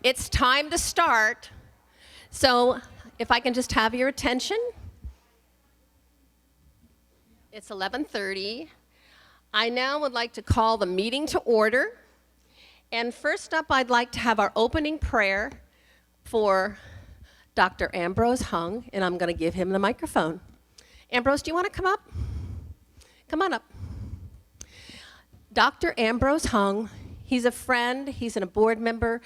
It's time to start. So if I can just have your attention. It's 11:30. I now would like to call the meeting to order. And first up, I'd like to have our opening prayer for Dr. Ambrose Hung, and I'm going to give him the microphone. Ambrose, do you want to come up? Come on up. Dr. Ambrose Hung, he's a friend, he's a board member,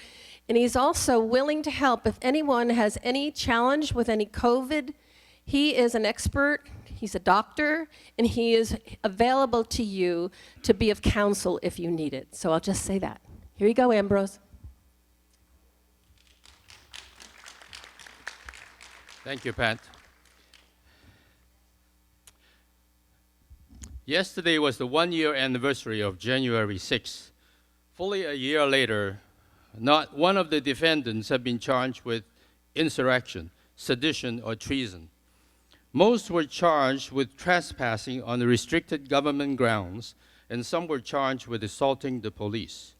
and he's also willing to help if anyone has any challenge with any COVID. He is an expert, he's a doctor, and he is available to you to be of counsel if you need it. So I'll just say that. Here you go, Ambrose. Thank you, Pat. Yesterday was the one-year anniversary of January 6th. Fully a year later, not one of the defendants have been charged with insurrection, sedition, or treason. Most were charged with trespassing on the restricted government grounds, and some were charged with assaulting the police.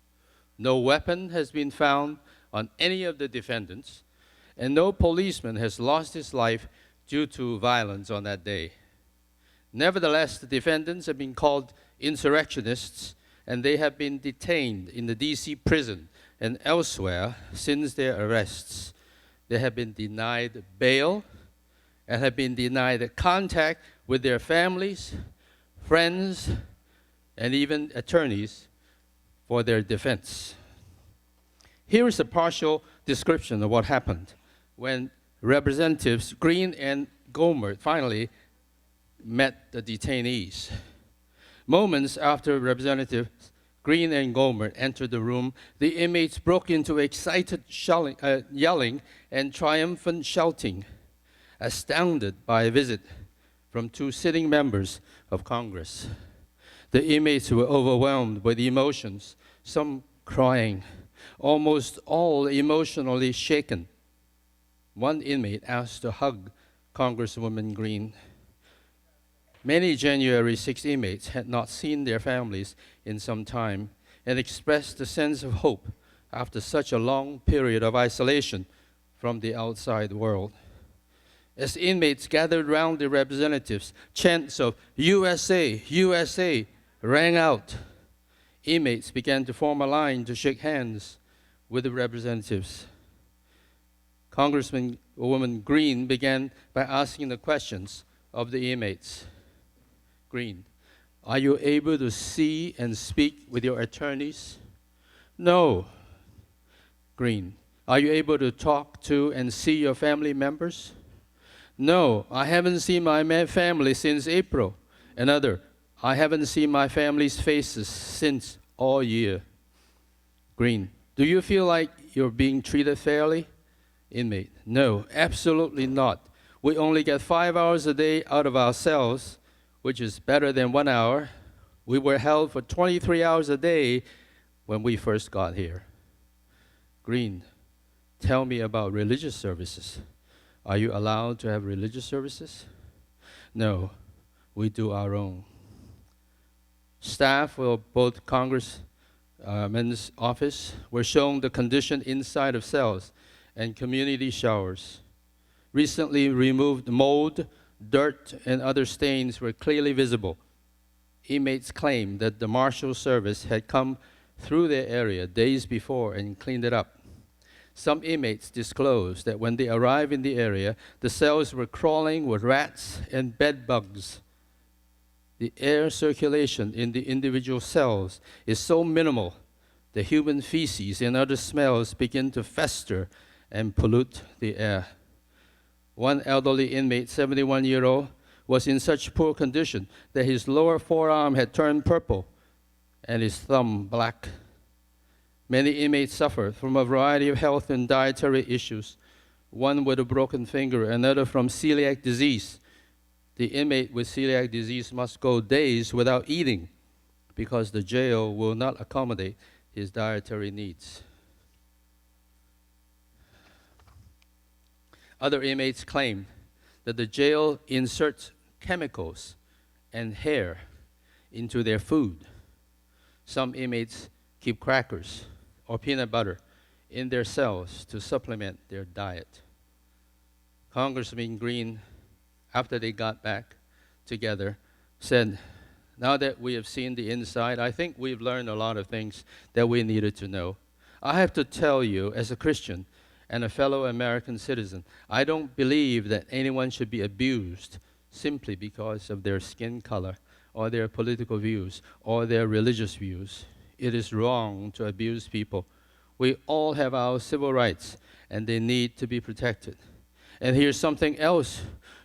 No weapon has been found on any of the defendants, and no policeman has lost his life due to violence on that day. Nevertheless, the defendants have been called insurrectionists, and they have been detained in the D.C. prison and elsewhere since their arrests. They have been denied bail and have been denied contact with their families, friends, and even attorneys for their defense. Here is a partial description of what happened when Representatives Green and Gohmert finally met the detainees. Moments after Representatives Green and Gohmert entered the room, the inmates broke into excited yelling and triumphant shouting, astounded by a visit from two sitting members of Congress. The inmates were overwhelmed with emotions, some crying, almost all emotionally shaken. One inmate asked to hug Congresswoman Green. Many January 6 inmates had not seen their families in some time and expressed a sense of hope after such a long period of isolation from the outside world. As inmates gathered round the representatives, chants of USA, USA rang out. Inmates began to form a line to shake hands with the representatives. Congresswoman Green began by asking the questions of the inmates. Green, are you able to see and speak with your attorneys? No. Green, are you able to talk to and see your family members? No, I haven't seen my family since April. Another, I haven't seen my family's faces since all year. Green, do you feel like you're being treated fairly? Inmate, no, absolutely not. We only get 5 hours a day out of our cells, which is better than 1 hour. We were held for 23 hours a day when we first got here. Green, tell me about religious services. Are you allowed to have religious services? No, we do our own. Staff of both Congressman's office were shown the condition inside of cells and community showers. Recently removed mold, dirt, and other stains were clearly visible. Inmates claimed that the Marshal Service had come through their area days before and cleaned it up. Some inmates disclosed that when they arrived in the area, the cells were crawling with rats and bed bugs. The air circulation in the individual cells is so minimal, the human feces and other smells begin to fester and pollute the air. One elderly inmate, 71-year-old, was in such poor condition that his lower forearm had turned purple and his thumb black. Many inmates suffer from a variety of health and dietary issues, one with a broken finger, another from celiac disease. The inmate with celiac disease must go days without eating because the jail will not accommodate his dietary needs. Other inmates claim that the jail inserts chemicals and hair into their food. Some inmates keep crackers or peanut butter in their cells to supplement their diet. Congressman Green, after they got back together, said, now that we have seen the inside, I think we've learned a lot of things that we needed to know. I have to tell you, as a Christian and a fellow American citizen, I don't believe that anyone should be abused simply because of their skin color or their political views or their religious views. It is wrong to abuse people. We all have our civil rights, and they need to be protected. And here's something else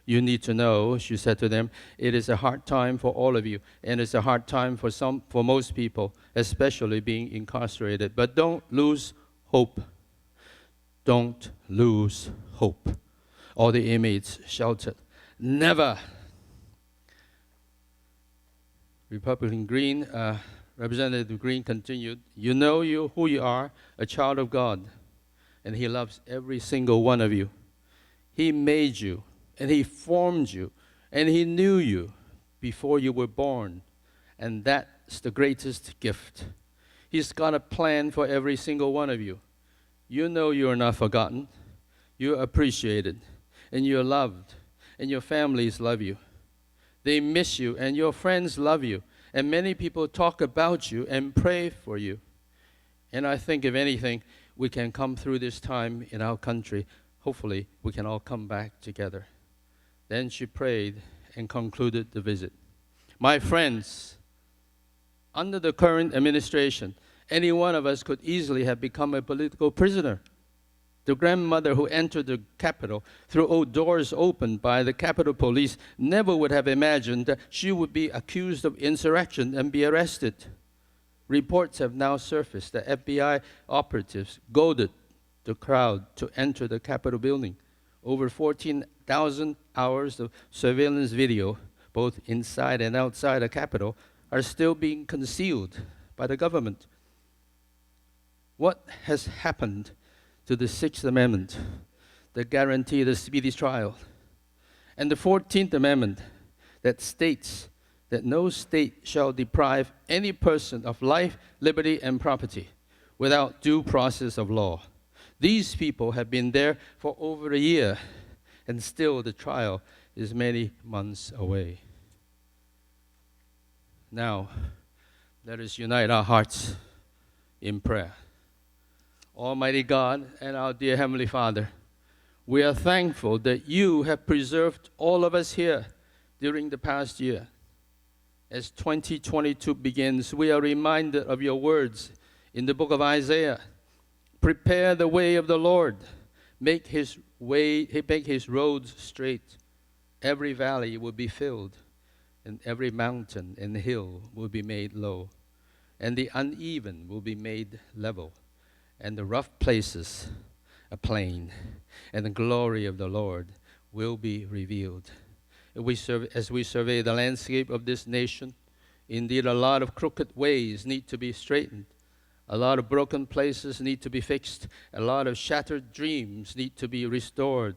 you need to know, she said to them. It is a hard time for all of you, and it's a hard time for most people, especially being incarcerated. But don't lose hope. Don't lose hope. All the inmates shouted, never. Republican Green, Representative Green continued, you know who you are, a child of God, and He loves every single one of you. He made you, and He formed you, and He knew you before you were born, and that's the greatest gift. He's got a plan for every single one of you. You know you're not forgotten, you're appreciated, and you're loved, and your families love you. They miss you, and your friends love you, and many people talk about you and pray for you. And I think, if anything, we can come through this time in our country. Hopefully, we can all come back together. Then she prayed and concluded the visit. My friends, under the current administration, any one of us could easily have become a political prisoner. The grandmother who entered the Capitol through doors opened by the Capitol Police never would have imagined that she would be accused of insurrection and be arrested. Reports have now surfaced that FBI operatives goaded the crowd to enter the Capitol building. Over 14,000 hours of surveillance video, both inside and outside the Capitol, are still being concealed by the government. What has happened to the Sixth Amendment that guarantees a speedy trial, and the 14th Amendment that states that no state shall deprive any person of life, liberty, and property without due process of law? These people have been there for over a year, and still the trial is many months away. Now, let us unite our hearts in prayer. Almighty God and our dear Heavenly Father, we are thankful that you have preserved all of us here during the past year. As 2022 begins, we are reminded of your words in the book of Isaiah. Prepare the way of the Lord. Make his roads straight. Every valley will be filled, and every mountain and hill will be made low, and the uneven will be made level, and the rough places a plain, and the glory of the Lord will be revealed. As we survey the landscape of this nation, indeed a lot of crooked ways need to be straightened. A lot of broken places need to be fixed. A lot of shattered dreams need to be restored.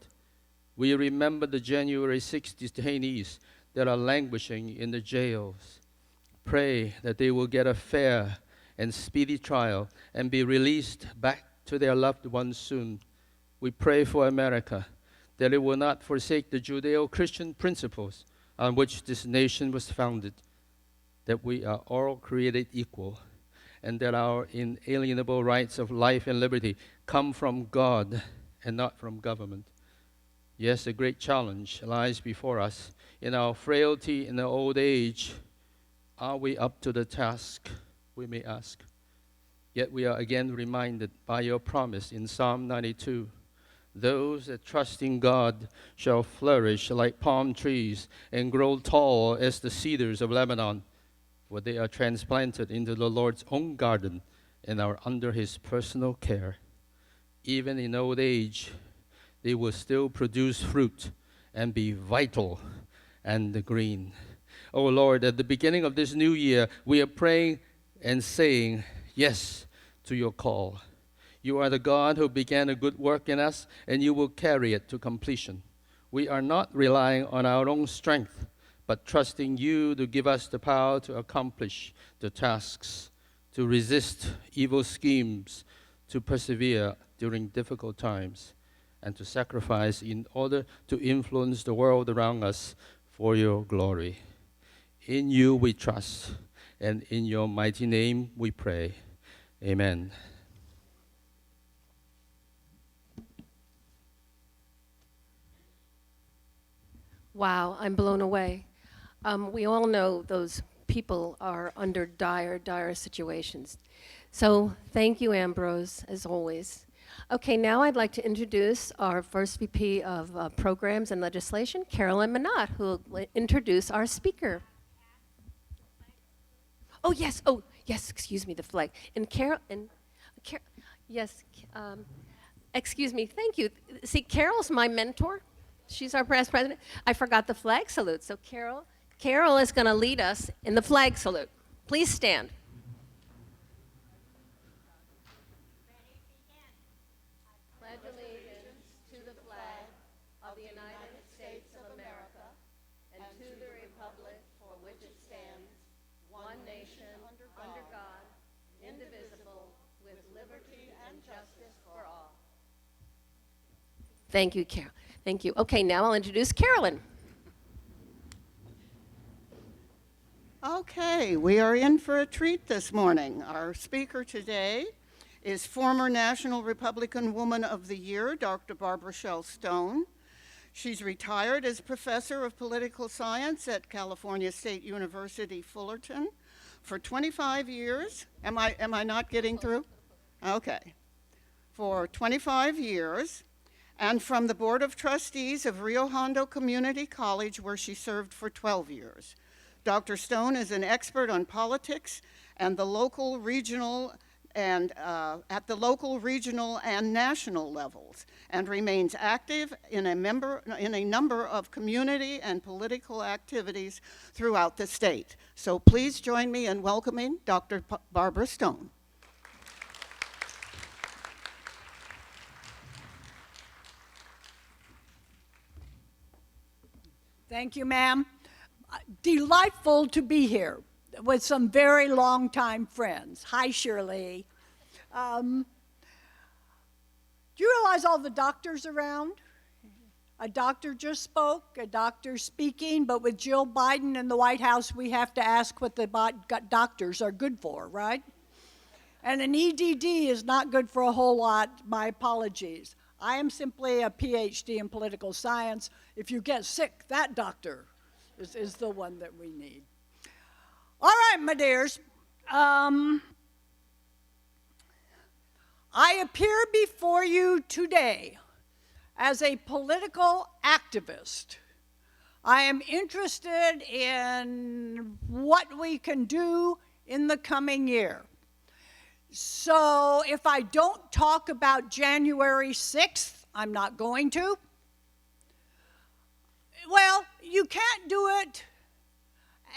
We remember the January 6th detainees that are languishing in the jails. Pray that they will get a fair and speedy trial and be released back to their loved ones soon. We pray for America, that it will not forsake the Judeo-Christian principles on which this nation was founded, that we are all created equal, and that our inalienable rights of life and liberty come from God and not from government. Yes, a great challenge lies before us. In our frailty, in our old age, are we up to the task, we may ask. Yet we are again reminded by your promise in Psalm 92, those that trust in God shall flourish like palm trees and grow tall as the cedars of Lebanon, for they are transplanted into the Lord's own garden and are under his personal care. Even in old age, they will still produce fruit and be vital and green. Oh Lord, at the beginning of this new year, we are praying and saying yes to your call. You are the God who began a good work in us, and you will carry it to completion. We are not relying on our own strength, but trusting you to give us the power to accomplish the tasks, to resist evil schemes, to persevere during difficult times, and to sacrifice in order to influence the world around us for your glory. In you we trust, and in your mighty name we pray. Amen. Wow, I'm blown away. We all know those people are under dire situations. So thank you, Ambrose, as always. Okay, now I'd like to introduce our first VP of Programs and Legislation, Carolyn Minot, who will introduce our speaker. Oh, yes, excuse me, the flag. Excuse me, thank you. See, Carol's my mentor. She's our past president. I forgot the flag salute. So Carol is going to lead us in the flag salute. Please stand. I pledge allegiance to the flag of the United States of America and to the republic for which it stands, one nation, under God, indivisible, with liberty and justice for all. Thank you, Carol. Thank you. Okay, now I'll introduce Carolyn. Okay, we are in for a treat this morning. Our speaker today is former National Republican Woman of the Year, Dr. Barbara Shell Stone. She's retired as professor of political science at California State University, Fullerton for 25 years. Am I not getting through? Okay. For 25 years. And from the Board of Trustees of Rio Hondo Community College, where she served for 12 years. Dr. Stone is an expert on politics and the local, regional, and at the local, regional, and national levels, and remains active in a number of community and political activities throughout the state. So please join me in welcoming Dr. Barbara Stone. Thank you, ma'am. Delightful to be here with some very long-time friends. Hi, Shirley. Do you realize all the doctors around? A doctor just spoke, a doctor speaking, but with Jill Biden in the White House, we have to ask what the doctors are good for, right? And an EDD is not good for a whole lot. My apologies. I am simply a PhD in political science. If you get sick, that doctor is the one that we need. All right, my dears. I appear before you today as a political activist. I am interested in what we can do in the coming year. So if I don't talk about January 6th, I'm not going to. Well, you can't do it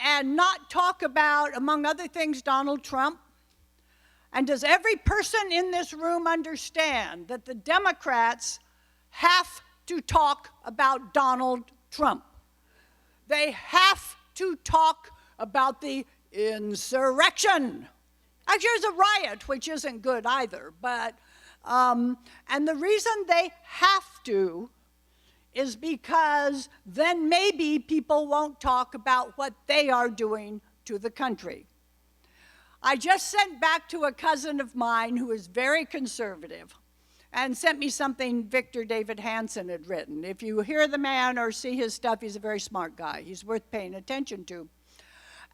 and not talk about, among other things, Donald Trump. And does every person in this room understand that the Democrats have to talk about Donald Trump? They have to talk about the insurrection. Actually, there's a riot, which isn't good either, but, and the reason they have to is because then maybe people won't talk about what they are doing to the country. I just sent back to a cousin of mine who is very conservative and sent me something Victor David Hansen had written. If you hear the man or see his stuff, he's a very smart guy. He's worth paying attention to.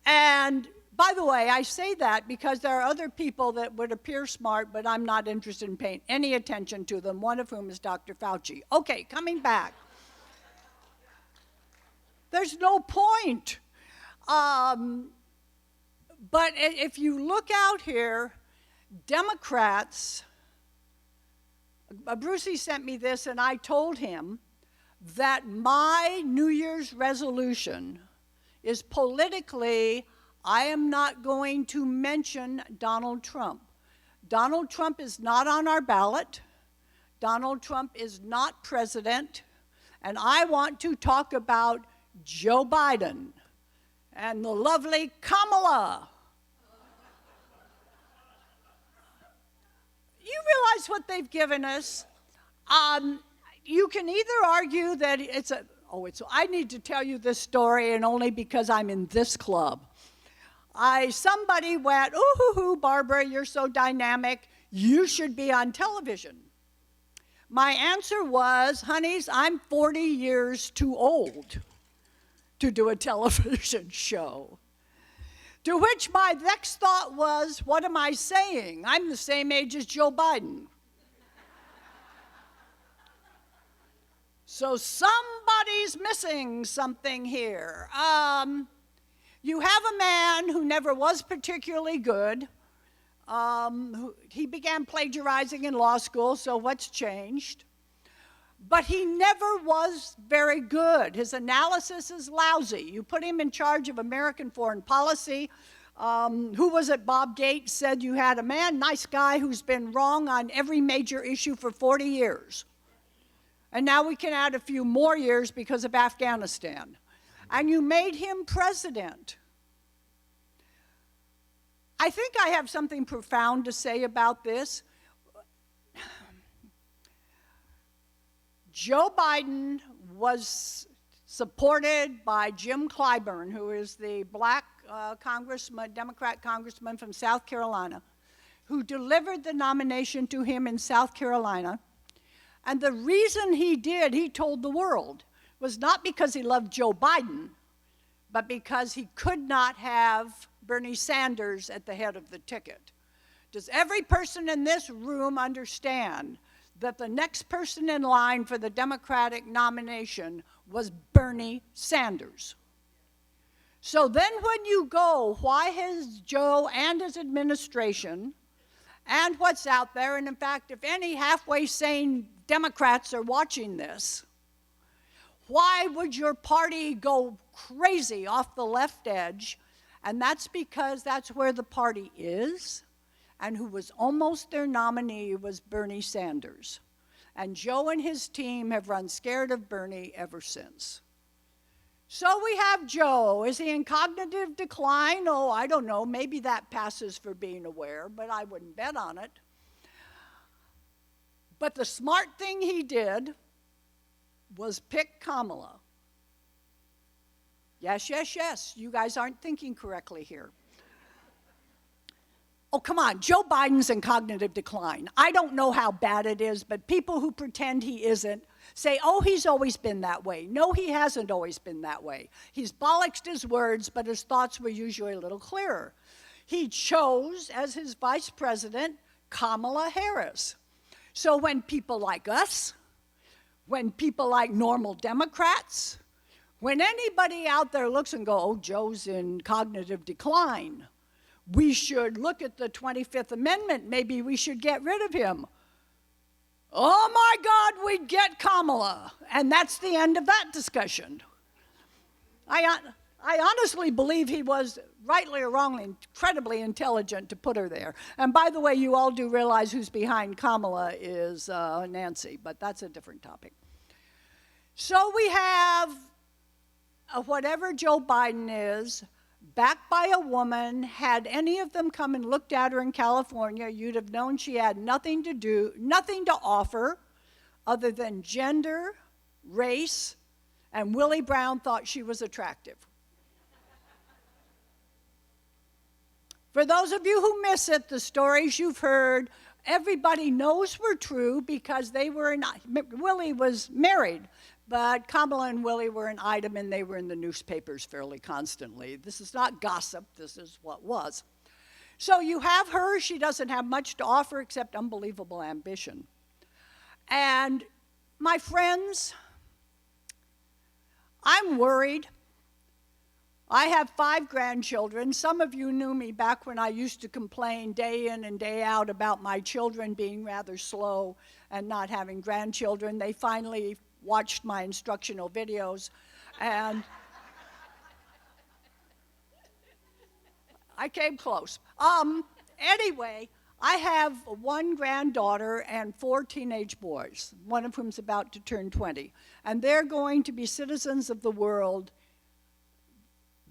And by the way, I say that because there are other people that would appear smart, but I'm not interested in paying any attention to them, one of whom is Dr. Fauci. Okay, coming back. There's no point. But if you look out here, Democrats, Brucey sent me this, and I told him that my New Year's resolution is politically, I am not going to mention Donald Trump. Donald Trump is not on our ballot. Donald Trump is not president. And I want to talk about Joe Biden and the lovely Kamala. You realize what they've given us? You can either argue that I need to tell you this story, and only because I'm in this club. Somebody went, ooh, hoo, hoo, Barbara, you're so dynamic. You should be on television. My answer was, honeys, I'm 40 years too old to do a television show. To which my next thought was, what am I saying? I'm the same age as Joe Biden. So somebody's missing something here. You have a man who never was particularly good. He began plagiarizing in law school, so what's changed? But he never was very good. His analysis is lousy. You put him in charge of American foreign policy. Who was it? Bob Gates said you had a man, nice guy, who's been wrong on every major issue for 40 years. And now we can add a few more years because of Afghanistan. And you made him president. I think I have something profound to say about this. Joe Biden was supported by Jim Clyburn, who is the black Democrat congressman from South Carolina, who delivered the nomination to him in South Carolina. And the reason he did, he told the world, was not because he loved Joe Biden, but because he could not have Bernie Sanders at the head of the ticket. Does every person in this room understand that the next person in line for the Democratic nomination was Bernie Sanders? So then when you go, why has Joe and his administration and what's out there, and in fact, if any halfway sane Democrats are watching this, why would your party go crazy off the left edge? And that's because that's where the party is, and who was almost their nominee was Bernie Sanders. And Joe and his team have run scared of Bernie ever since. So we have Joe. Is he in cognitive decline? Oh, I don't know. Maybe that passes for being aware, but I wouldn't bet on it. But the smart thing he did was pick Kamala. Yes, yes, yes. You guys aren't thinking correctly here. Oh, come on. Joe Biden's in cognitive decline. I don't know how bad it is, but people who pretend he isn't say, oh, he's always been that way. No, he hasn't always been that way. He's bollocksed his words, but his thoughts were usually a little clearer. He chose as his vice president Kamala Harris. So when people like us, when people like normal Democrats, when anybody out there looks and go, oh, Joe's in cognitive decline, we should look at the 25th Amendment. Maybe we should get rid of him. Oh, my God, we'd get Kamala. And that's the end of that discussion. I honestly believe he was, rightly or wrongly, incredibly intelligent to put her there. And by the way, you all do realize who's behind Kamala is Nancy, but that's a different topic. So we have whatever Joe Biden is, backed by a woman. Had any of them come and looked at her in California, you'd have known she had nothing to offer other than gender, race, and Willie Brown thought she was attractive. For those of you who miss it, the stories you've heard, everybody knows were true because Willie was married, but Kamala and Willie were an item and they were in the newspapers fairly constantly. This is not gossip, this is what was. So you have her, she doesn't have much to offer except unbelievable ambition. And my friends, I'm worried. I have 5 grandchildren. Some of you knew me back when I used to complain day in and day out about my children being rather slow and not having grandchildren. They finally watched my instructional videos, and I came close. Anyway, I have 1 granddaughter and 4 teenage boys, one of whom's about to turn 20, and they're going to be citizens of the world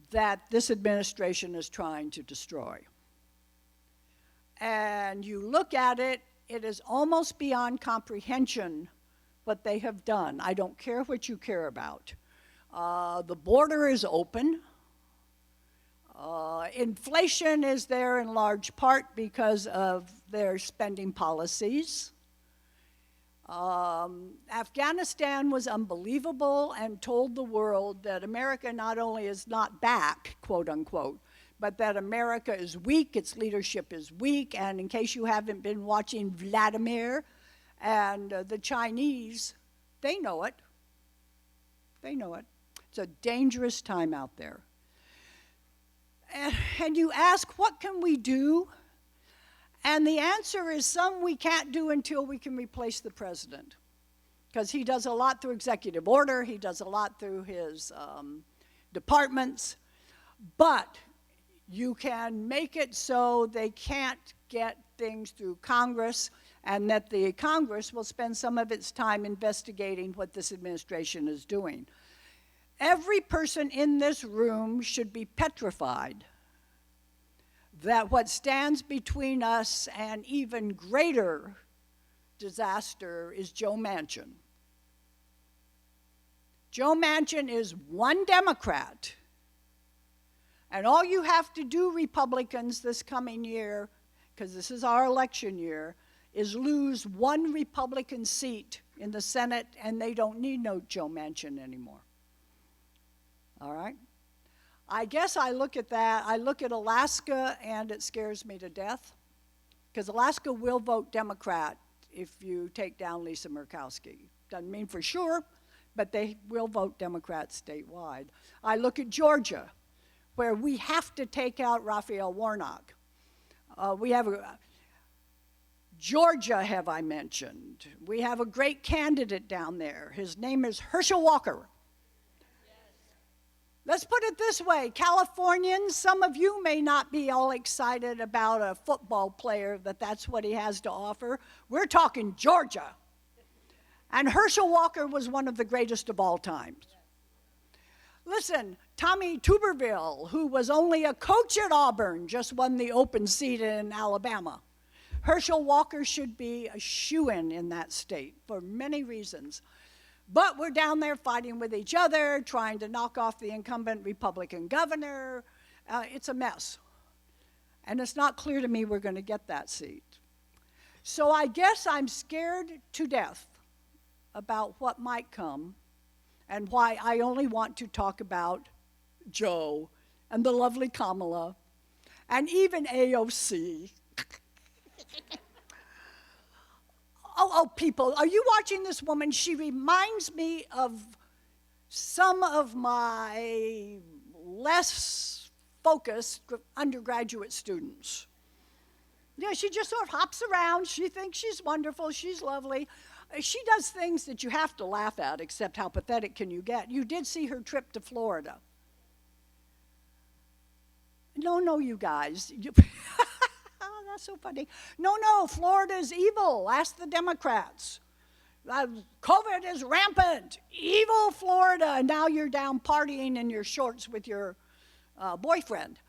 that this administration is trying to destroy. And you look at it, it is almost beyond comprehension what they have done. I don't care what you care about. The border is open. Inflation is there in large part because of their spending policies. Afghanistan was unbelievable and told the world that America not only is not back, quote unquote, but that America is weak, its leadership is weak, and in case you haven't been watching Vladimir and the Chinese, they know it. They know it. It's a dangerous time out there. And you ask, what can we do? And the answer is some we can't do until we can replace the president. Because he does a lot through executive order, he does a lot through his departments, but you can make it so they can't get things through Congress, and that the Congress will spend some of its time investigating what this administration is doing. Every person in this room should be petrified that what stands between us and even greater disaster is Joe Manchin. Joe Manchin is one Democrat. And all you have to do, Republicans, this coming year, because this is our election year, is lose one Republican seat in the Senate, and they don't need no Joe Manchin anymore. All right? I guess I look at that, I look at Alaska, and it scares me to death, because Alaska will vote Democrat if you take down Lisa Murkowski. Doesn't mean for sure, but they will vote Democrat statewide. I look at Georgia, where we have to take out Raphael Warnock. Georgia, have I mentioned? We have a great candidate down there. His name is Herschel Walker. Let's put it this way, Californians, some of you may not be all excited about a football player, that's what he has to offer. We're talking Georgia. And Herschel Walker was one of the greatest of all times. Listen, Tommy Tuberville, who was only a coach at Auburn, just won the open seat in Alabama. Herschel Walker should be a shoo-in in that state for many reasons. But we're down there fighting with each other, trying to knock off the incumbent Republican governor. It's a mess. And it's not clear to me we're going to get that seat. So I guess I'm scared to death about what might come and why I only want to talk about Joe and the lovely Kamala and even AOC. Oh, people, are you watching this woman? She reminds me of some of my less focused undergraduate students. Yeah, she just sort of hops around. She thinks she's wonderful. She's lovely. She does things that you have to laugh at, except how pathetic can you get. You did see her trip to Florida. No, you guys. Oh, that's so funny. No, Florida's evil. Ask the Democrats. COVID is rampant. Evil Florida. And now you're down partying in your shorts with your boyfriend.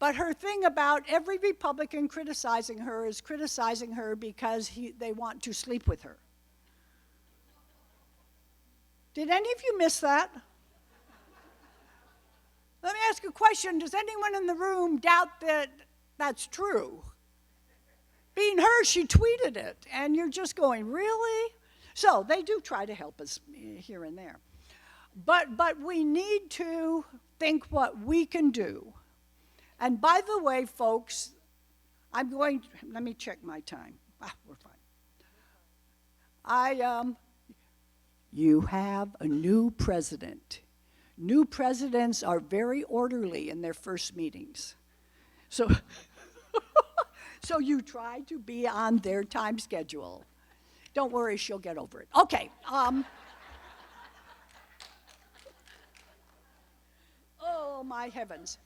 But her thing about every Republican criticizing her is criticizing her because they want to sleep with her. Did any of you miss that? Let me ask a question. Does anyone in the room doubt that that's true? Being her, she tweeted it, and you're just going, really? So they do try to help us here and there. But we need to think what we can do. And by the way, folks, let me check my time. We're fine. You have a new president. New presidents are very orderly in their first meetings. So, so you try to be on their time schedule. Don't worry, she'll get over it. Okay. Oh, my heavens.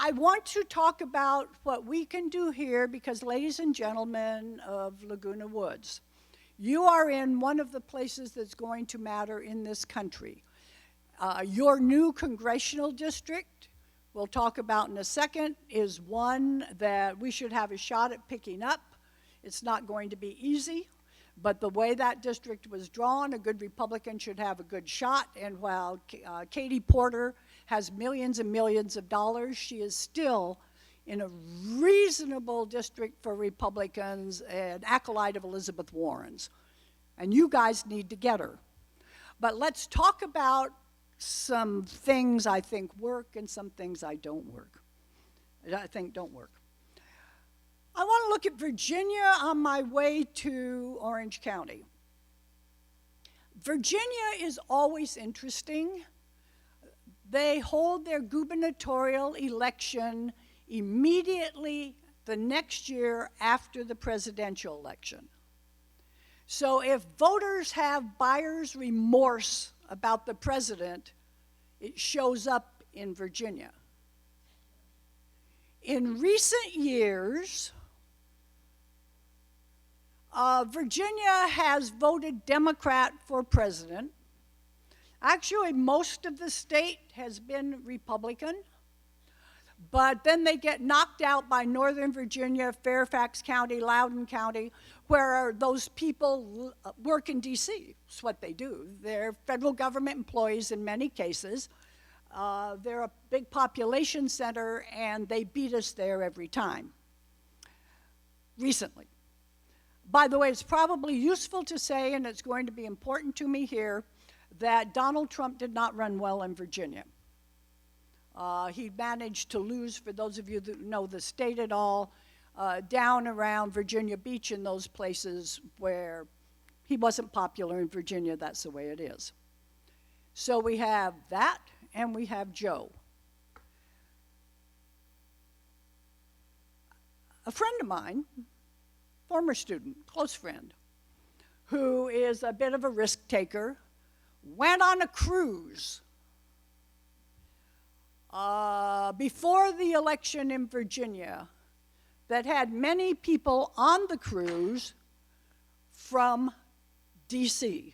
I want to talk about what we can do here because, ladies and gentlemen of Laguna Woods, you are in one of the places that's going to matter in this country. Your new congressional district we'll talk about in a second is one that we should have a shot at picking up. It's not going to be easy, but the way that district was drawn, a good Republican should have a good shot. And while Katie Porter has millions and millions of dollars, she is still in a reasonable district for Republicans, an acolyte of Elizabeth Warren's. And you guys need to get her. But let's talk about some things I think work and some things I think don't work. I want to look at Virginia on my way to Orange County. Virginia is always interesting. They hold their gubernatorial election immediately the next year after the presidential election. So if voters have buyer's remorse about the president, it shows up in Virginia. In recent years, Virginia has voted Democrat for president. Actually, most of the state has been Republican, but then they get knocked out by Northern Virginia, Fairfax County, Loudoun County, where those people work in D.C. That's what they do. They're federal government employees in many cases. They're a big population center, and they beat us there every time, recently. By the way, it's probably useful to say, and it's going to be important to me here, that Donald Trump did not run well in Virginia. He managed to lose, for those of you that know the state at all, down around Virginia Beach and those places where he wasn't popular in Virginia. That's the way it is. So we have that, and we have Joe. A friend of mine, former student, close friend, who is a bit of a risk taker, went on a cruise before the election in Virginia that had many people on the cruise from D.C.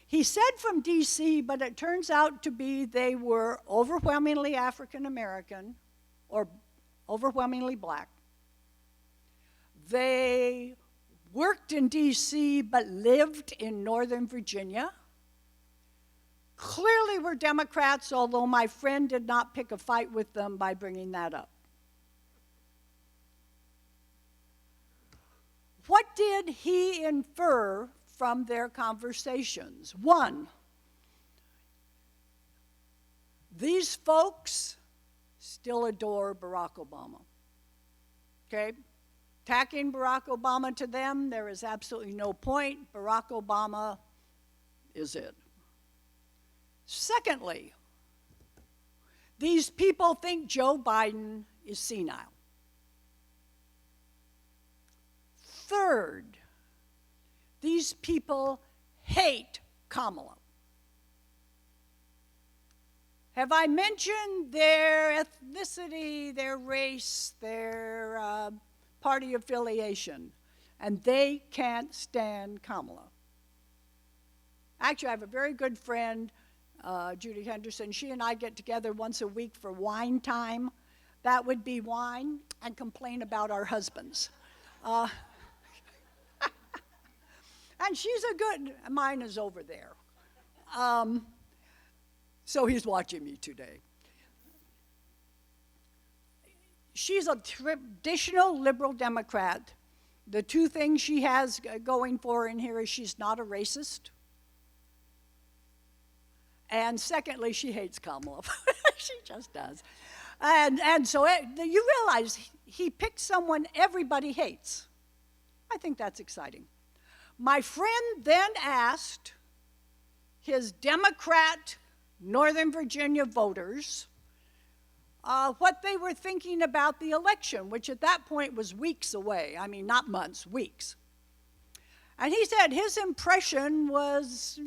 He said from D.C., but it turns out to be they were overwhelmingly African American or overwhelmingly black. They worked in D.C. but lived in Northern Virginia. Clearly were Democrats, although my friend did not pick a fight with them by bringing that up. What did he infer from their conversations? One, these folks still adore Barack Obama. Okay? Attacking Barack Obama to them, there is absolutely no point. Barack Obama is it. Secondly, these people think Joe Biden is senile. Third, these people hate Kamala. Have I mentioned their ethnicity, their race, their party affiliation? And they can't stand Kamala. Actually, I have a very good friend, Judy Henderson. She and I get together once a week for wine time. That would be wine and complain about our husbands. And she's a good, mine is over there. So he's watching me today. She's a traditional liberal Democrat. The two things she has going for her in here is she's not a racist. And secondly, she hates Kamala. She just does. And so you realize he picked someone everybody hates. I think that's exciting. My friend then asked his Democrat Northern Virginia voters what they were thinking about the election, which at that point was weeks away. I mean, not months, weeks. And he said his impression was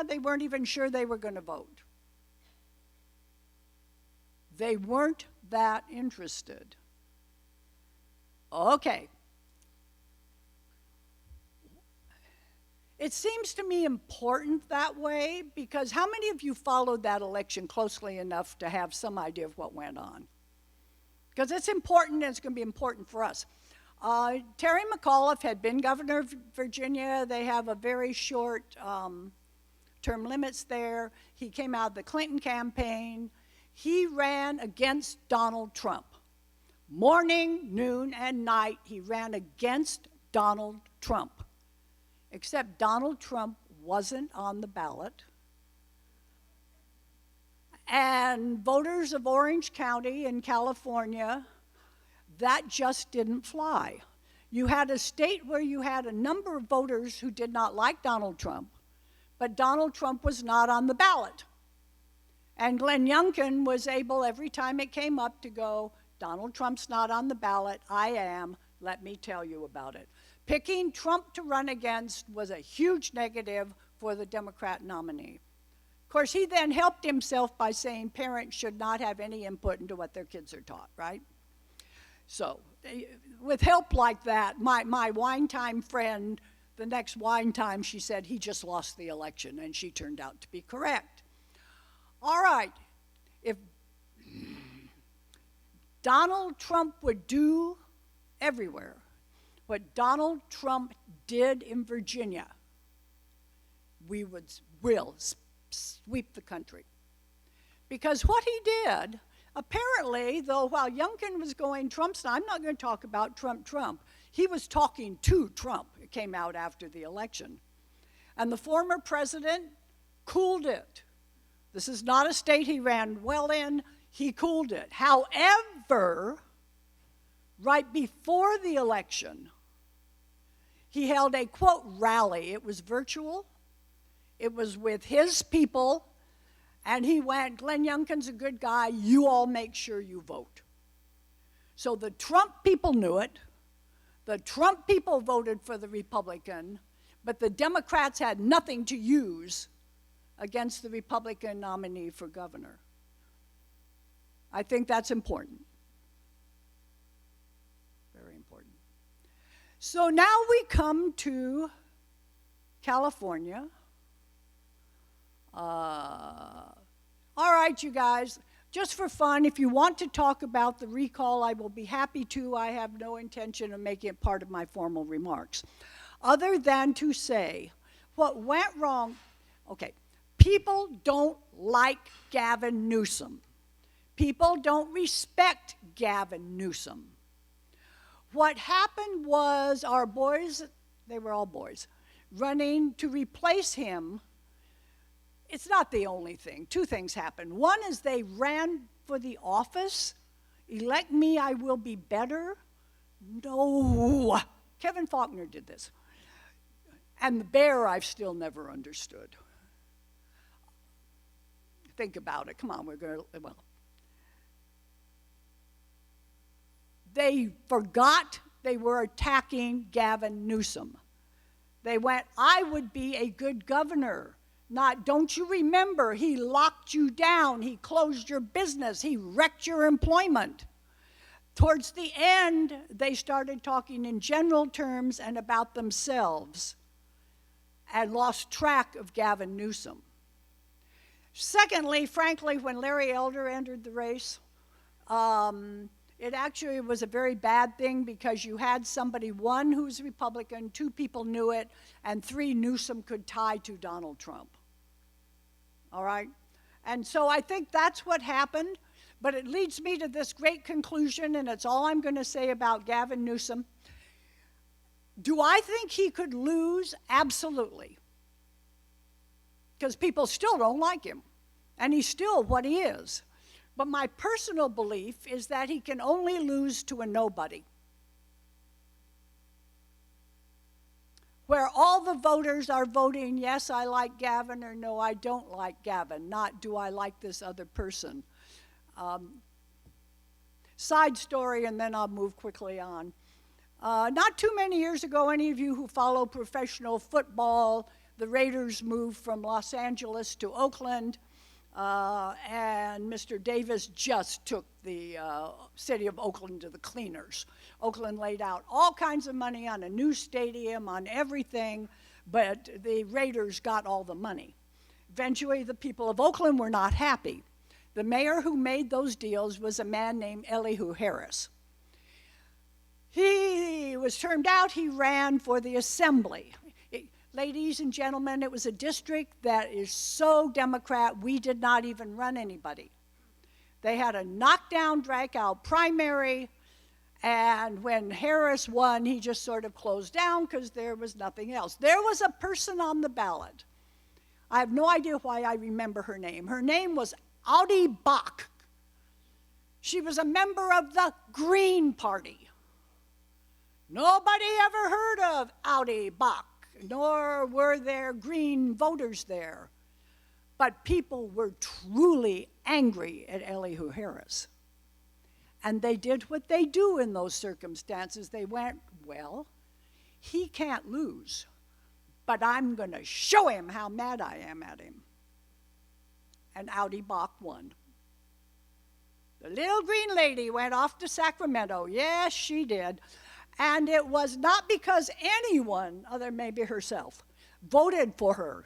they weren't even sure they were going to vote. They weren't that interested. Okay. It seems to me important that way, because how many of you followed that election closely enough to have some idea of what went on? Because it's important, and it's going to be important for us. Terry McAuliffe had been governor of Virginia. They have a very short term limits there. He came out of the Clinton campaign. He ran against Donald Trump. Morning, noon, and night, he ran against Donald Trump. Except Donald Trump wasn't on the ballot. And voters of Orange County in California, that just didn't fly. You had a state where you had a number of voters who did not like Donald Trump, but Donald Trump was not on the ballot. And Glenn Youngkin was able, every time it came up, to go, Donald Trump's not on the ballot, I am, let me tell you about it. Picking Trump to run against was a huge negative for the Democrat nominee. Of course, he then helped himself by saying parents should not have any input into what their kids are taught, right? So, with help like that, my wine time friend, the next wine time, she said he just lost the election, and she turned out to be correct. All right, if Donald Trump would do everywhere what Donald Trump did in Virginia, we will sweep the country. Because what he did, apparently, though, while Youngkin was going, I'm not going to talk about Trump. He was talking to Trump. It came out after the election. And the former president cooled it. This is not a state he ran well in. He cooled it. However, right before the election, he held a, quote, rally. It was virtual. It was with his people. And he went, Glenn Youngkin's a good guy. You all make sure you vote. So the Trump people knew it. The Trump people voted for the Republican. But the Democrats had nothing to use against the Republican nominee for governor. I think that's important. Very important. So now we come to California. All right, you guys, just for fun, if you want to talk about the recall, I will be happy to. I have no intention of making it part of my formal remarks, other than to say what went wrong. Okay, people don't like Gavin Newsom. People don't respect Gavin Newsom. What happened was our boys, they were all boys, running to replace him. It's not the only thing. Two things happened. One is they ran for the office. Elect me, I will be better. No. Kevin Faulconer did this. And the bear I've still never understood. Think about it. Come on, we're going to, well. They forgot they were attacking Gavin Newsom. They went, I would be a good governor. Not, don't you remember, he locked you down, he closed your business, he wrecked your employment. Towards the end, they started talking in general terms and about themselves and lost track of Gavin Newsom. Secondly, frankly, when Larry Elder entered the race, it actually was a very bad thing because you had somebody, one, who's Republican, two, people knew it, and three, Newsom could tie to Donald Trump. All right? And so I think that's what happened, but it leads me to this great conclusion, and it's all I'm going to say about Gavin Newsom. Do I think he could lose? Absolutely. Because people still don't like him, and he's still what he is. But my personal belief is that he can only lose to a nobody. Where all the voters are voting, yes, I like Gavin, or no, I don't like Gavin, not do I like this other person. Side story, and then I'll move quickly on. Not too many years ago, any of you who follow professional football, the Raiders moved from Los Angeles to Oakland. And Mr. Davis just took the city of Oakland to the cleaners. Oakland laid out all kinds of money on a new stadium, on everything, but the raiders got all the money. Eventually, the people of Oakland were not happy. The mayor who made those deals was a man named Elihu Harris. He was turned out, he ran for the assembly. Ladies and gentlemen, it was a district that is so Democrat, we did not even run anybody. They had a knockdown, drag-out primary, and when Harris won, he just sort of closed down because there was nothing else. There was a person on the ballot. I have no idea why I remember her name. Her name was Audie Bach. She was a member of the Green Party. Nobody ever heard of Audie Bach, nor were there Green voters there. But people were truly angry at Elihu Harris. And they did what they do in those circumstances. They went, well, he can't lose, but I'm going to show him how mad I am at him. And Audie Bach won. The little green lady went off to Sacramento. Yes, she did. And it was not because anyone, other maybe herself, voted for her.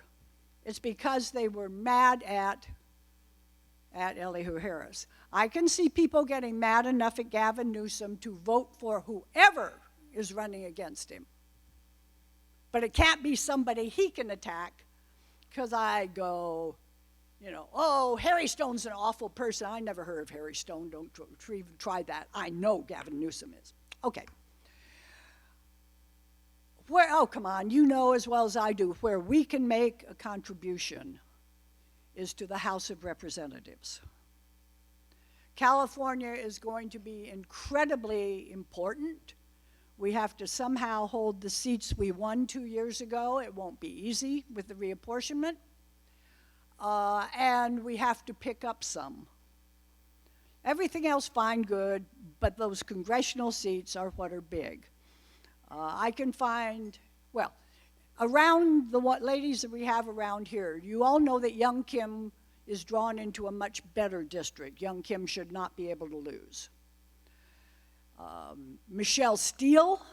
It's because they were mad at Elihu Harris. I can see people getting mad enough at Gavin Newsom to vote for whoever is running against him. But it can't be somebody he can attack, because I go, oh, Harry Stone's an awful person. I never heard of Harry Stone. Don't even try that. I know Gavin Newsom is. Okay. Oh, come on, you know as well as I do, where we can make a contribution is to the House of Representatives. California is going to be incredibly important. We have to somehow hold the seats we won 2 years ago. It won't be easy with the reapportionment. And we have to pick up some. Everything else, fine, good, but those congressional seats are what are big. I can find, well, around the ladies that we have around here, you all know that Young Kim is drawn into a much better district. Young Kim should not be able to lose. Michelle Steele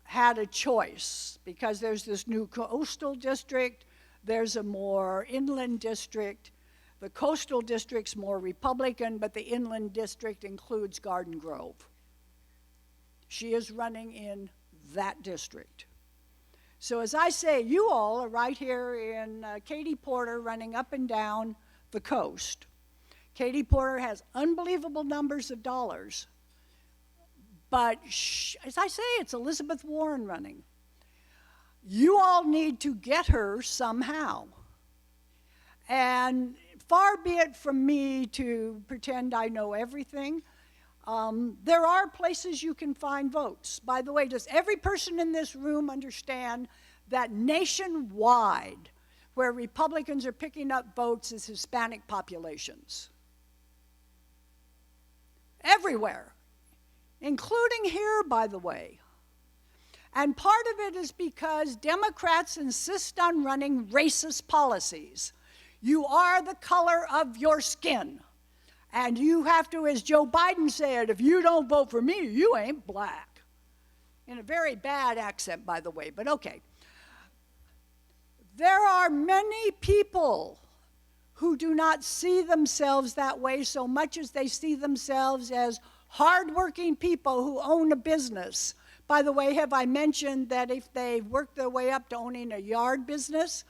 had a choice because there's this new coastal district, there's a more inland district. The coastal district's more Republican, but the inland district includes Garden Grove. She is running in that district. So as I say, you all are right here in Katie Porter running up and down the coast. Katie Porter has unbelievable numbers of dollars. But as I say, it's Elizabeth Warren running. You all need to get her somehow. And far be it from me to pretend I know everything. There are places you can find votes. By the way, does every person in this room understand that nationwide, where Republicans are picking up votes, is Hispanic populations? Everywhere, including here, by the way. And part of it is because Democrats insist on running racist policies. You are the color of your skin. And you have to, as Joe Biden said, if you don't vote for me, you ain't black. In a very bad accent, by the way, but okay. There are many people who do not see themselves that way so much as they see themselves as hardworking people who own a business. By the way, have I mentioned that if they work their way up to owning a yard business,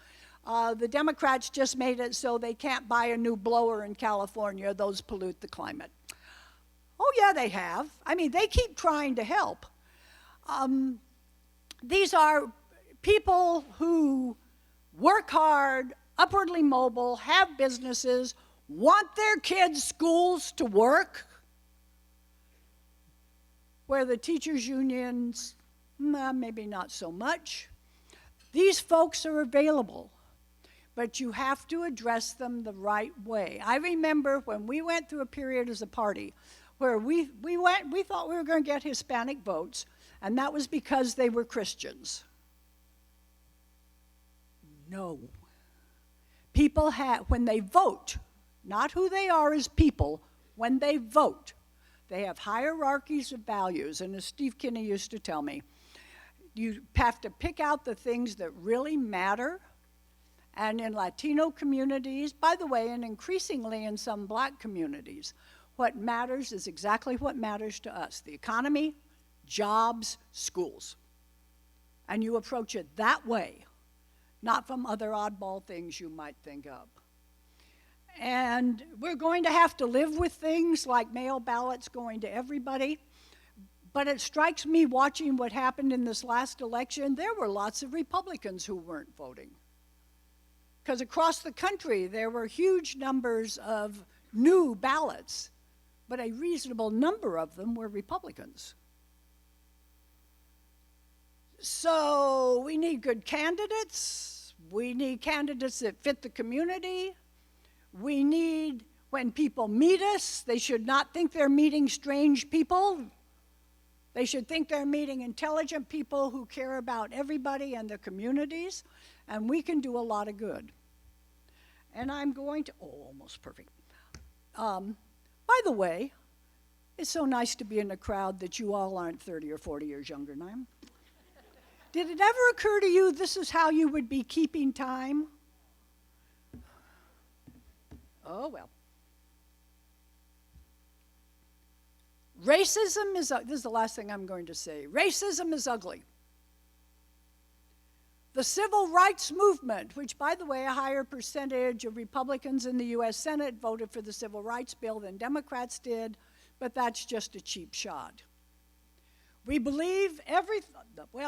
the Democrats just made it so they can't buy a new blower in California. Those pollute the climate. Oh, yeah, they have. I mean, they keep trying to help. These are people who work hard, upwardly mobile, have businesses, want their kids' schools to work, where the teachers' unions, maybe not so much. These folks are available. But you have to address them the right way. I remember when we went through a period as a party where we thought we were going to get Hispanic votes, and that was because they were Christians. No. People when they vote, not who they are as people, when they vote, they have hierarchies of values. And as Steve Kinney used to tell me, You have to pick out the things that really matter. And in Latino communities, by the way, and increasingly in some black communities, what matters is exactly what matters to us: the economy, jobs, schools. And you approach it that way, not from other oddball things you might think of. And we're going to have to live with things like mail ballots going to everybody. But it strikes me, watching what happened in this last election, there were lots of Republicans who weren't voting. Because across the country, there were huge numbers of new ballots, but a reasonable number of them were Republicans. So we need good candidates. We need candidates that fit the community. We need, when people meet us, they should not think they're meeting strange people. They should think they're meeting intelligent people who care about everybody and their communities, and we can do a lot of good. And I'm going to, almost perfect. By the way, it's so nice to be in a crowd that you all aren't 30 or 40 years younger than I am. Did it ever occur to you this is how you would be keeping time? Oh, well. Racism is, this is the last thing I'm going to say. Racism is ugly. The civil rights movement, which, by the way, a higher percentage of Republicans in the U.S. Senate voted for the civil rights bill than Democrats did, but that's just a cheap shot. We believe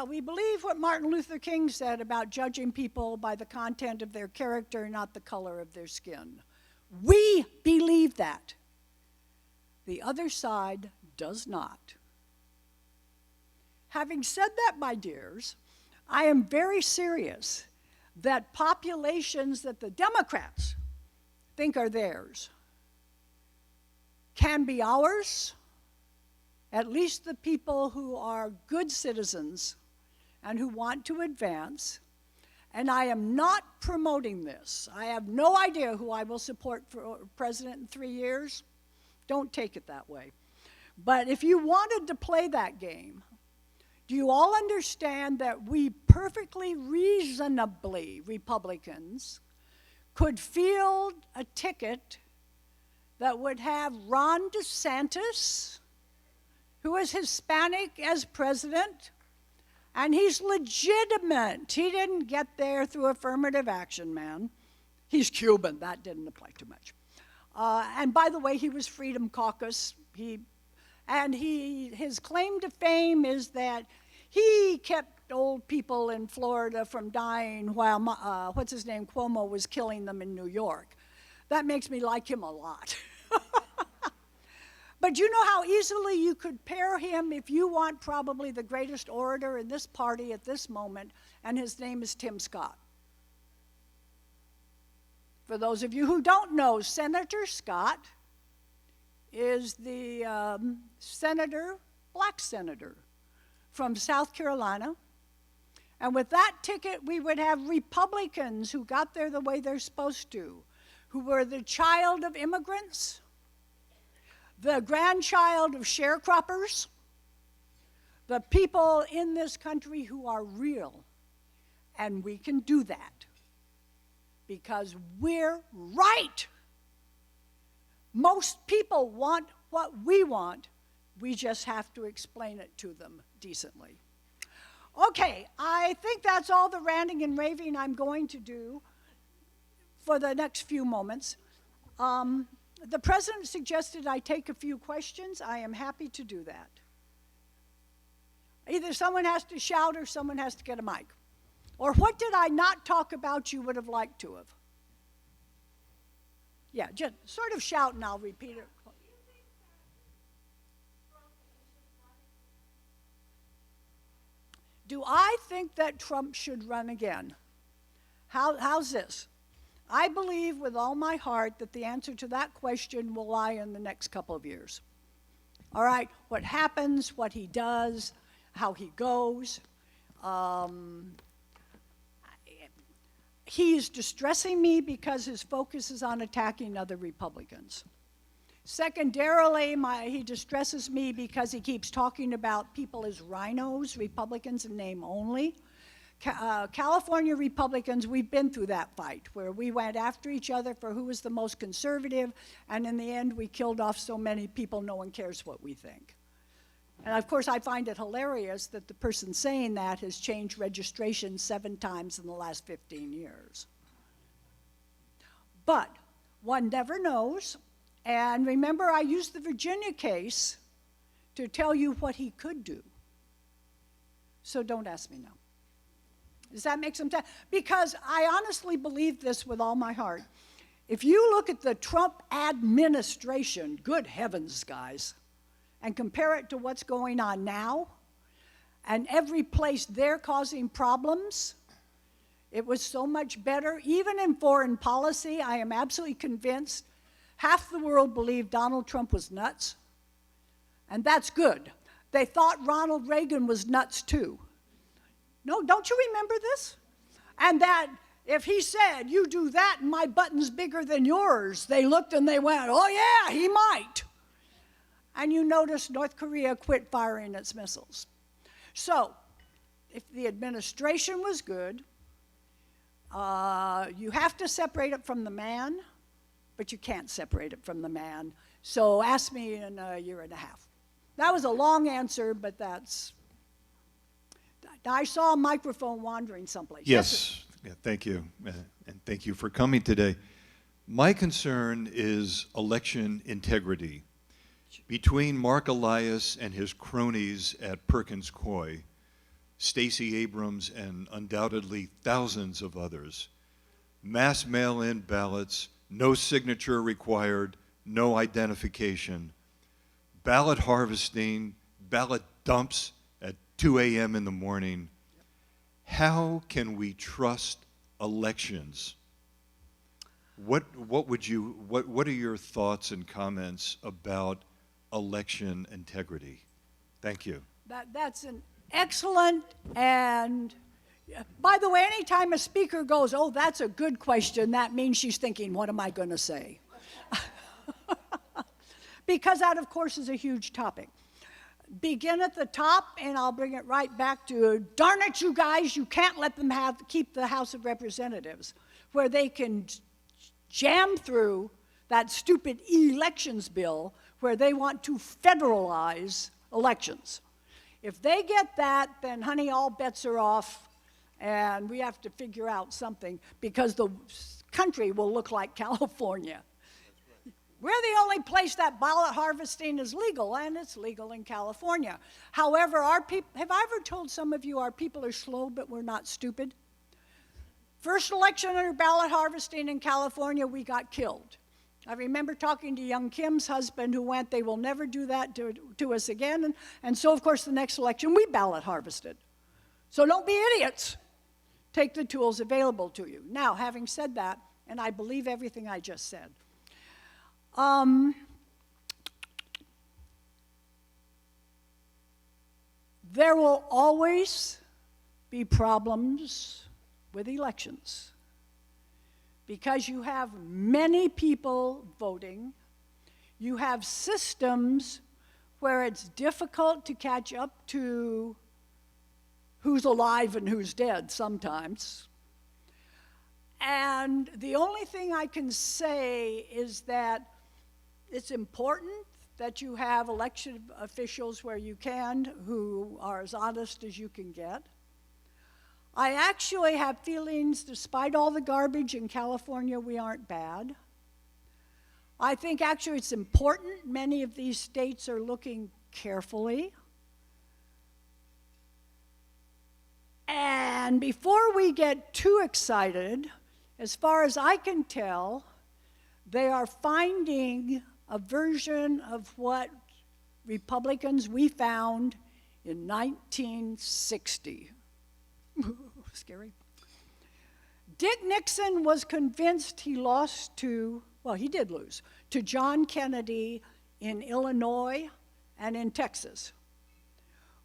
we believe what Martin Luther King said about judging people by the content of their character, not the color of their skin. We believe that. The other side does not. Having said that, my dears, I am very serious that populations that the Democrats think are theirs can be ours, at least the people who are good citizens and who want to advance. And I am not promoting this. I have no idea who I will support for president in 3 years. Don't take it that way. But if you wanted to play that game, do you all understand that we perfectly reasonably, Republicans, could field a ticket that would have Ron DeSantis, who is Hispanic, as president, and he's legitimate. He didn't get there through affirmative action, man. He's Cuban. That didn't apply too much. And by the way, he was Freedom Caucus. His claim to fame is that he kept old people in Florida from dying while, Cuomo was killing them in New York. That makes me like him a lot. But you know how easily you could pair him if you want probably the greatest orator in this party at this moment, and his name is Tim Scott. For those of you who don't know, Senator Scott is the black senator from South Carolina. And with that ticket, we would have Republicans who got there the way they're supposed to, who were the child of immigrants, the grandchild of sharecroppers, the people in this country who are real. And we can do that because we're right. Most people want what we want. We just have to explain it to them decently. Okay, I think that's all the ranting and raving I'm going to do for the next few moments. The president suggested I take a few questions. I am happy to do that. Either someone has to shout or someone has to get a mic. Or what did I not talk about you would have liked to have? Yeah, just sort of shout and I'll repeat it. Do I think that Trump should run again? How's this? I believe with all my heart that the answer to that question will lie in the next couple of years. All right, what happens, what he does, how he goes. He is distressing me because his focus is on attacking other Republicans. Secondarily, he distresses me because he keeps talking about people as rhinos, Republicans in name only. California Republicans, we've been through that fight where we went after each other for who was the most conservative, and in the end we killed off so many people no one cares what we think. And of course I find it hilarious that the person saying that has changed registration 7 times in the last 15 years. But one never knows. And remember, I used the Virginia case to tell you what he could do. So don't ask me now. Does that make some sense? Because I honestly believe this with all my heart. If you look at the Trump administration, good heavens, guys, and compare it to what's going on now, and every place they're causing problems, it was so much better. Even in foreign policy, I am absolutely convinced half the world believed Donald Trump was nuts, and that's good. They thought Ronald Reagan was nuts too. No, don't you remember this? And that if he said, you do that and my button's bigger than yours, they looked and they went, oh yeah, he might. And you notice North Korea quit firing its missiles. So, if the administration was good, you have to separate it from the man, but you can't separate it from the man. So ask me in a year and a half. That was a long answer, but that's... I saw a microphone wandering someplace. Yes, yeah, thank you, and thank you for coming today. My concern is election integrity. Between Mark Elias and his cronies at Perkins Coie, Stacey Abrams and undoubtedly thousands of others, mass mail-in ballots, no signature required, no identification, ballot harvesting, ballot dumps at 2 a.m. in the morning. How can we trust elections? What are your thoughts and comments about election integrity? Thank you. That's an excellent, and by the way, anytime a speaker goes, oh, that's a good question, that means she's thinking, what am I going to say? Because that, of course, is a huge topic. Begin at the top, and I'll bring it right back to, darn it, you guys, you can't let them keep the House of Representatives, where they can jam through that stupid elections bill where they want to federalize elections. If they get that, then, honey, all bets are off, and we have to figure out something, because the country will look like California. We're the only place that ballot harvesting is legal, and it's legal in California. However, our people, have I ever told some of you our people are slow, but we're not stupid? First election under ballot harvesting in California, we got killed. I remember talking to young Kim's husband who went, they will never do that to us again. And so, of course, the next election, we ballot harvested. So don't be idiots. Take the tools available to you. Now, having said that, and I believe everything I just said, there will always be problems with elections because you have many people voting. You have systems where it's difficult to catch up to who's alive and who's dead sometimes. And the only thing I can say is that it's important that you have election officials where you can who are as honest as you can get. I actually have feelings, despite all the garbage in California, we aren't bad. I think actually it's important. Many of these states are looking carefully. And before we get too excited, as far as I can tell, they are finding a version of what Republicans we found in 1960. Scary. Dick Nixon was convinced he lost to, well, he did lose, to John Kennedy in Illinois and in Texas,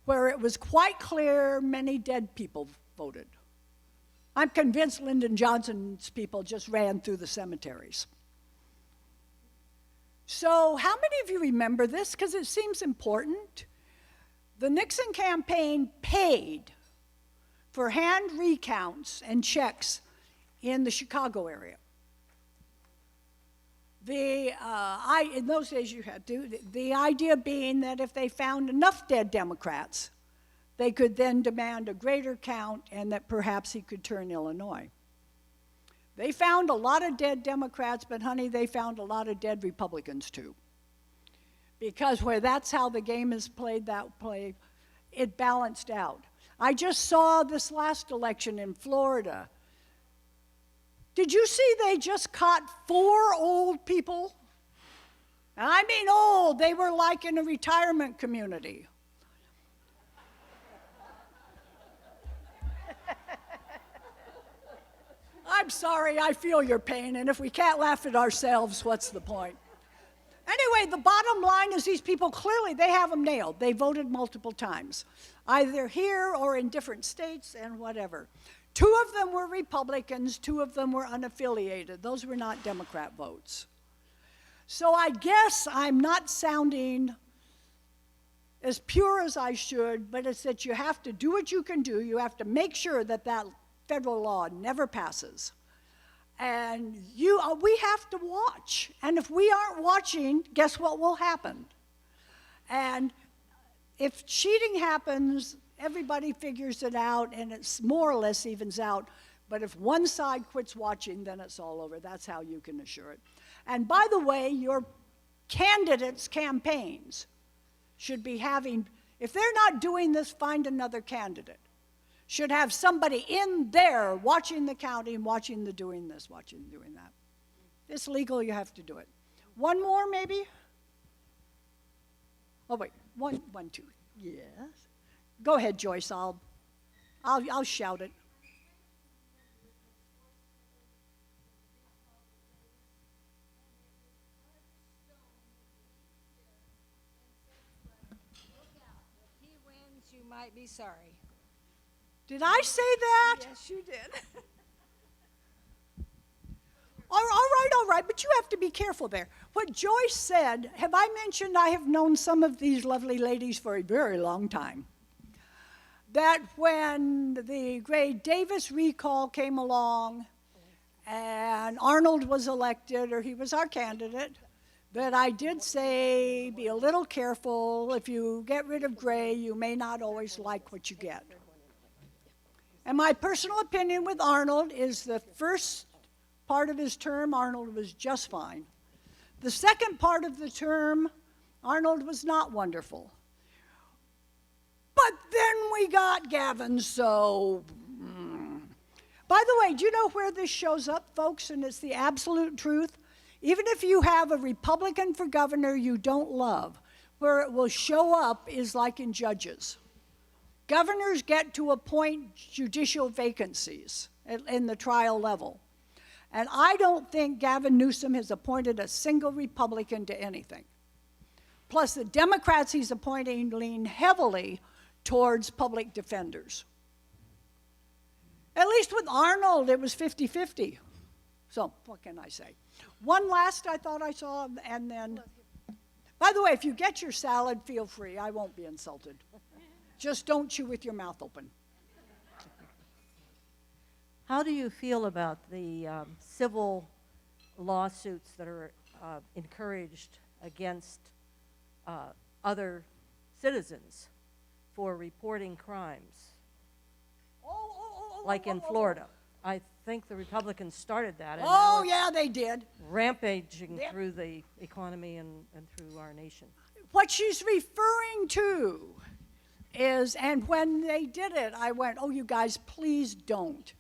where it was quite clear many dead people voted. I'm convinced Lyndon Johnson's people just ran through the cemeteries. So how many of you remember this? Because it seems important. The Nixon campaign paid for hand recounts and checks in the Chicago area. In those days you had to. The idea being that if they found enough dead Democrats, they could then demand a greater count and that perhaps he could turn Illinois. They found a lot of dead Democrats, but honey, they found a lot of dead Republicans too. Because where that's how the game is played, it balanced out. I just saw this last election in Florida. Did you see they just caught 4 old people? And I mean old, they were like in a retirement community. I'm sorry, I feel your pain, and if we can't laugh at ourselves, what's the point? Anyway, the bottom line is these people clearly, they have them nailed. They voted multiple times, either here or in different states and whatever. 2 of them were Republicans, 2 of them were unaffiliated. Those were not Democrat votes. So I guess I'm not sounding as pure as I should, but it's that you have to do what you can do. You have to make sure that that federal law never passes. And we have to watch. And if we aren't watching, guess what will happen? And if cheating happens, everybody figures it out, and it's more or less evens out. But if one side quits watching, then it's all over. That's how you can assure it. And by the way, your candidates' campaigns should be having, if they're not doing this, find another candidate. Should have somebody in there watching the counting, watching the doing this, watching the doing that. It's legal, you have to do it. One more, maybe? Oh, wait, one, two. Yes. Go ahead, Joyce, I'll shout it. If he wins, you might be sorry. Did I say that? Yes, you did. All right, but you have to be careful there. What Joyce said, have I mentioned I have known some of these lovely ladies for a very long time? That when the great Davis recall came along and Arnold was elected, or he was our candidate, that I did say, be a little careful. If you get rid of Gray, you may not always like what you get. And my personal opinion with Arnold is the first part of his term, Arnold was just fine. The second part of the term, Arnold was not wonderful. But then we got Gavin, so. By the way, do you know where this shows up, folks? And it's the absolute truth. Even if you have a Republican for governor you don't love, where it will show up is like in judges. Governors get to appoint judicial vacancies in the trial level. And I don't think Gavin Newsom has appointed a single Republican to anything. Plus, the Democrats he's appointing lean heavily towards public defenders. At least with Arnold, it was 50-50. So, what can I say? One last I thought I saw, and then, by the way, if you get your salad, feel free. I won't be insulted. Just don't chew with your mouth open. How do you feel about the civil lawsuits that are encouraged against other citizens for reporting crimes, like in Florida? I think the Republicans started that. And now Yeah, they did. rampaging through the economy and through our nation. What she's referring to is, and when they did it, I went, oh, you guys, please don't.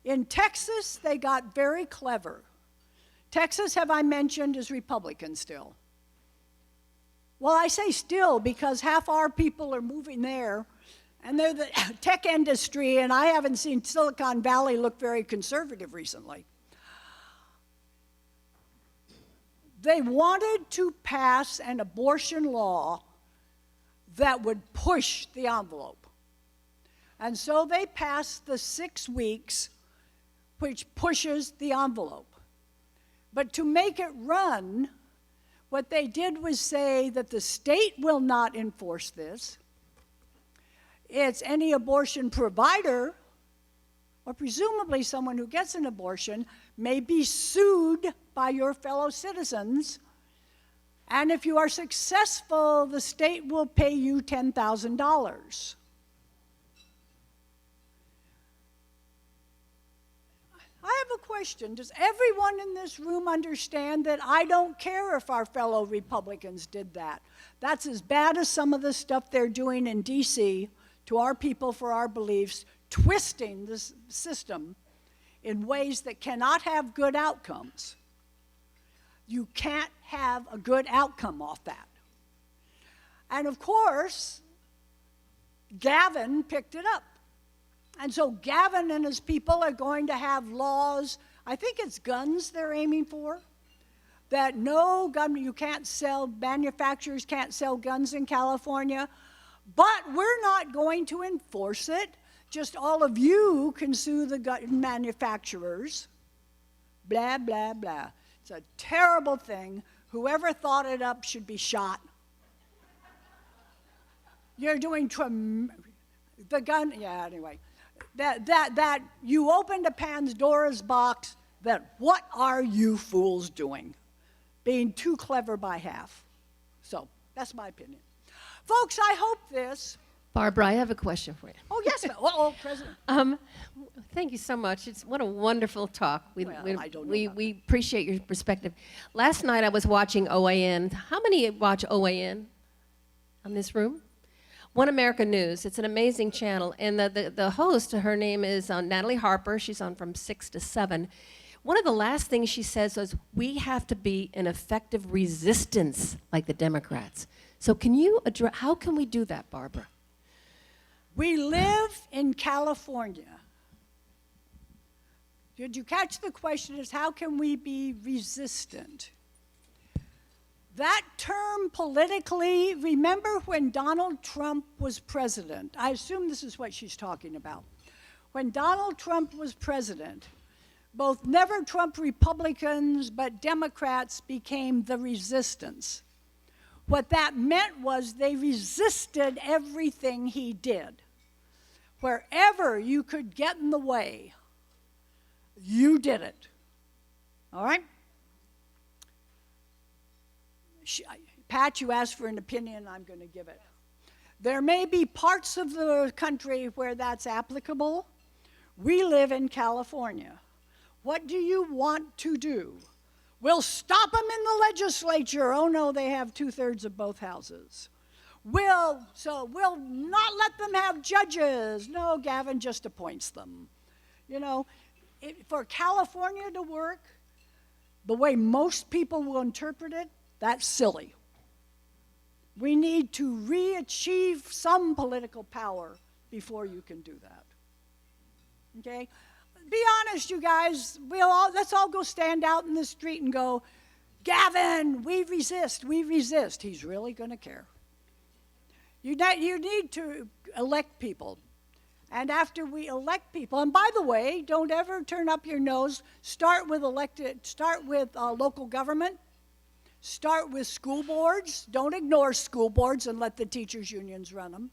In Texas, they got very clever. Texas, have I mentioned, is Republican still. Well, I say still because half our people are moving there, and they're the tech industry, and I haven't seen Silicon Valley look very conservative recently. They wanted to pass an abortion law that would push the envelope. And so they passed the 6 weeks, which pushes the envelope. But to make it run, What they did was say that the state will not enforce this. It's any abortion provider, or presumably someone who gets an abortion, may be sued by your fellow citizens. And if you are successful, the state will pay you $10,000. I have a question. Does everyone in this room understand that I don't care if our fellow Republicans did that? That's as bad as some of the stuff they're doing in D.C. to our people for our beliefs, twisting this system in ways that cannot have good outcomes. You can't have a good outcome off that. And of course, Gavin picked it up. And so Gavin and his people are going to have laws, I think it's guns they're aiming for, that no gun, you can't sell, manufacturers can't sell guns in California, but we're not going to enforce it. Just all of you can sue the gun manufacturers. Blah, blah, blah. It's a terrible thing. Whoever thought it up should be shot. You're doing the gun, yeah, anyway. That you opened a Pandora's box, that what are you fools doing? Being too clever by half. So, that's my opinion. Folks, I hope this. Barbara, I have a question for you. Oh, yes, President. Thank you so much. What a wonderful talk. I don't know about We appreciate your perspective. Last night I was watching OAN. How many watch OAN in this room? One America News. It's an amazing channel. And the host, her name is Natalie Harper. She's on from 6 to 7. One of the last things she says was, we have to be an effective resistance like the Democrats. So can you address, how can we do that, Barbara? We live in California. Did you catch the question is how can we be resistant? That term politically, remember when Donald Trump was president? I assume this is what she's talking about. When Donald Trump was president, both never Trump Republicans but Democrats became the resistance. What that meant was they resisted everything he did. Wherever you could get in the way, you did it. All right? Pat, you asked for an opinion, I'm going to give it. There may be parts of the country where that's applicable. We live in California. What do you want to do? We'll stop them in the legislature. Oh no, they have 2/3 of both houses. We'll not let them have judges. No, Gavin just appoints them. You know, for California to work the way most people will interpret it, that's silly. We need to re-achieve some political power before you can do that. Okay? Be honest, you guys. Let's all go stand out in the street and go, Gavin, we resist, we resist. He's really going to care. You need to elect people. And after we elect people, and by the way, don't ever turn up your nose. Start with local government. Start with school boards. Don't ignore school boards and let the teachers' unions run them.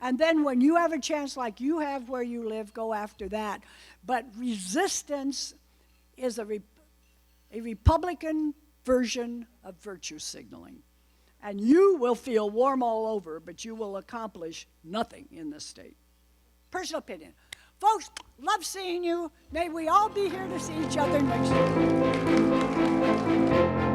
And then when you have a chance like you have where you live, go after that. But resistance is a Republican version of virtue signaling. And you will feel warm all over, but you will accomplish nothing in this state. Personal opinion. Folks, love seeing you. May we all be here to see each other next year.